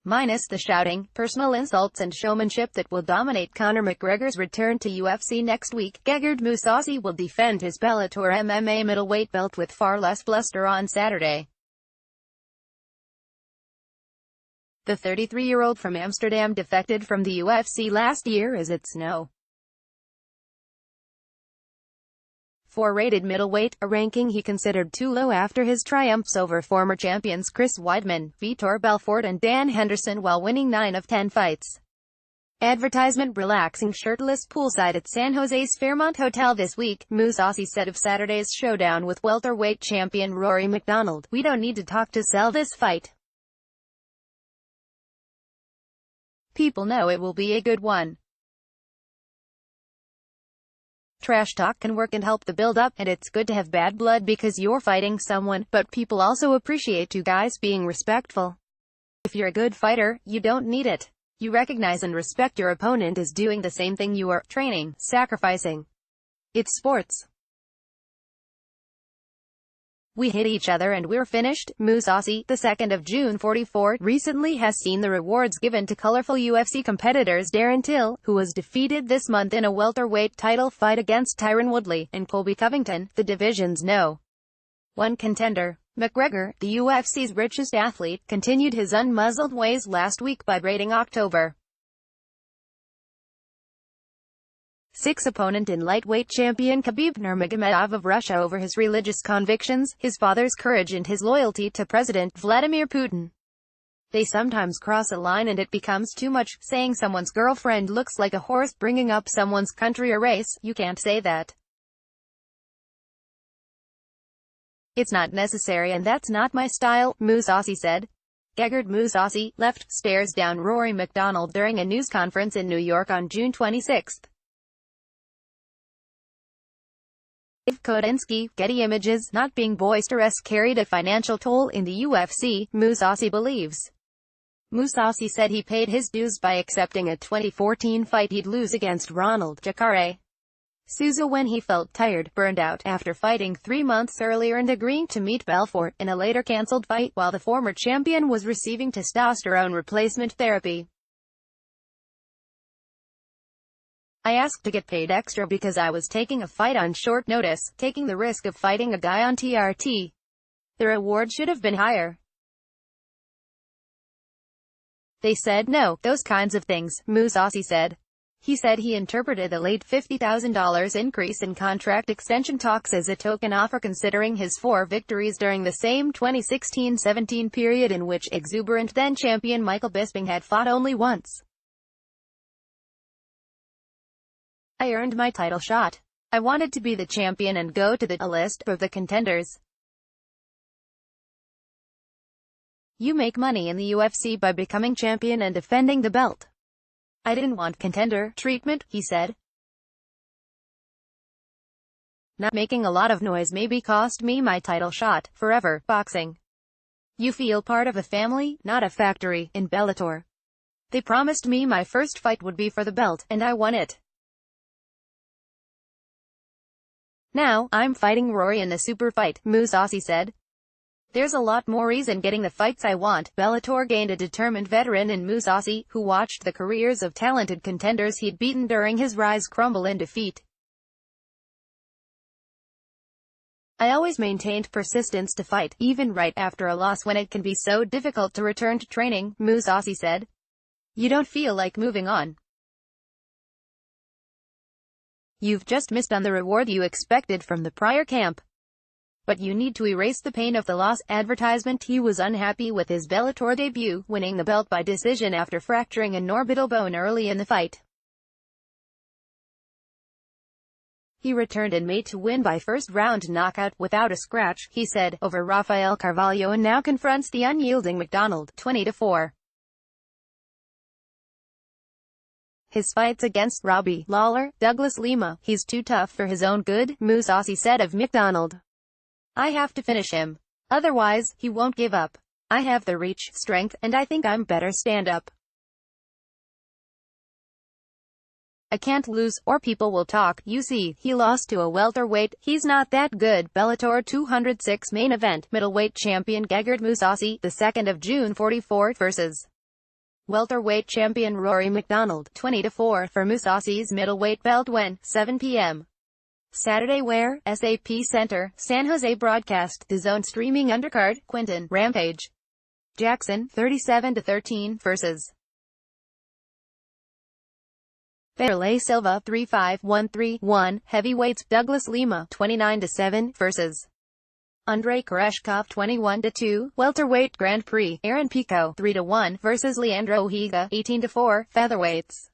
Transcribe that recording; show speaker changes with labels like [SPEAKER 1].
[SPEAKER 1] minus the shouting, personal insults and showmanship that will dominate Conor McGregor's return to UFC next week. Gegard Mousasi will defend his Bellator MMA middleweight belt with far less bluster on Saturday. The 33-year-old from Amsterdam defected from the UFC last year as its No. 4 rated middleweight, a ranking he considered too low after his triumphs over former champions Chris Weidman, Vitor Belfort and Dan Henderson while winning 9 of 10 fights. Advertisement: relaxing shirtless poolside at San Jose's Fairmont Hotel this week, Mousasi said of Saturday's showdown with welterweight champion Rory MacDonald, "We don't need to talk to sell this fight. People know it will be a good one. Trash talk can work and help the build-up, and it's good to have bad blood because you're fighting someone, but people also appreciate you guys being respectful. If you're a good fighter, you don't need it. You recognize and respect your opponent as doing the same thing you are, training, sacrificing. It's sports. We hit each other and we're finished." Mousasi, the 2nd of June 44, recently has seen the rewards given to colorful UFC competitors Darren Till, who was defeated this month in a welterweight title fight against Tyron Woodley, and Colby Covington, the division's No. 1 contender. McGregor, the UFC's richest athlete, continued his unmuzzled ways last week by raiding October 6 opponent in lightweight champion Khabib Nurmagomedov of Russia over his religious convictions, his father's courage and his loyalty to President Vladimir Putin. They sometimes cross a line and it becomes too much. Saying someone's girlfriend looks like a horse, bringing up someone's country or race, you can't say that. It's not necessary and that's not my style, Mousasi said. Gegard Mousasi, left, stares down Rory MacDonald during a news conference in New York on June 26. Kodinsky, Getty Images. Not being boisterous carried a financial toll in the UFC, Mousasi believes. Mousasi said he paid his dues by accepting a 2014 fight he'd lose against Ronald Jacare Souza when he felt tired, burned out, after fighting 3 months earlier and agreeing to meet Belfort in a later cancelled fight while the former champion was receiving testosterone replacement therapy. "I asked to get paid extra because I was taking a fight on short notice, taking the risk of fighting a guy on TRT. The reward should have been higher. They said no, those kinds of things," Mousasi said. He said he interpreted the late $50,000 increase in contract extension talks as a token offer considering his 4 victories during the same 2016-17 period in which exuberant then-champion Michael Bisping had fought only once. "I earned my title shot. I wanted to be the champion and go to a list of the contenders. You make money in the UFC by becoming champion and defending the belt. I didn't want contender treatment," he said. "Not making a lot of noise maybe cost me my title shot. Forever, boxing. You feel part of a family, not a factory, in Bellator. They promised me my first fight would be for the belt, and I won it. Now, I'm fighting Rory in a super fight," Mousasi said. "There's a lot more reason getting the fights I want." Bellator gained a determined veteran in Mousasi, who watched the careers of talented contenders he'd beaten during his rise crumble in defeat. "I always maintained persistence to fight, even right after a loss when it can be so difficult to return to training," Mousasi said. "You don't feel like moving on. You've just missed on the reward you expected from the prior camp. But you need to erase the pain of the loss." Advertisement: he was unhappy with his Bellator debut, winning the belt by decision after fracturing an orbital bone early in the fight. He returned in May to win by first-round knockout, without a scratch, he said, over Rafael Carvalho, and now confronts the unyielding MacDonald, 20-4. His fights against Robbie Lawler, Douglas Lima, he's too tough for his own good, Mousasi said of MacDonald. "I have to finish him. Otherwise, he won't give up. I have the reach, strength, and I think I'm better stand-up. I can't lose, or people will talk. You see, he lost to a welterweight. He's not that good." Bellator 206 main event, middleweight champion Gegard Mousasi, the 2nd of June 44 vs. Welterweight champion Rory McDonald, 20-4 for Mousasi's middleweight belt when, 7 p.m. Saturday where, SAP Center, San Jose broadcast, DAZN streaming undercard, Quinton, Rampage Jackson, 37-13, vs. Vanderlei Silva, 3-5-1-3-1, heavyweights, Douglas Lima, 29-7, vs. Andrei Koreshkov, 21-2, welterweight Grand Prix, Aaron Pico, 3-1, vs. Leandro Higa, 18-4, featherweights.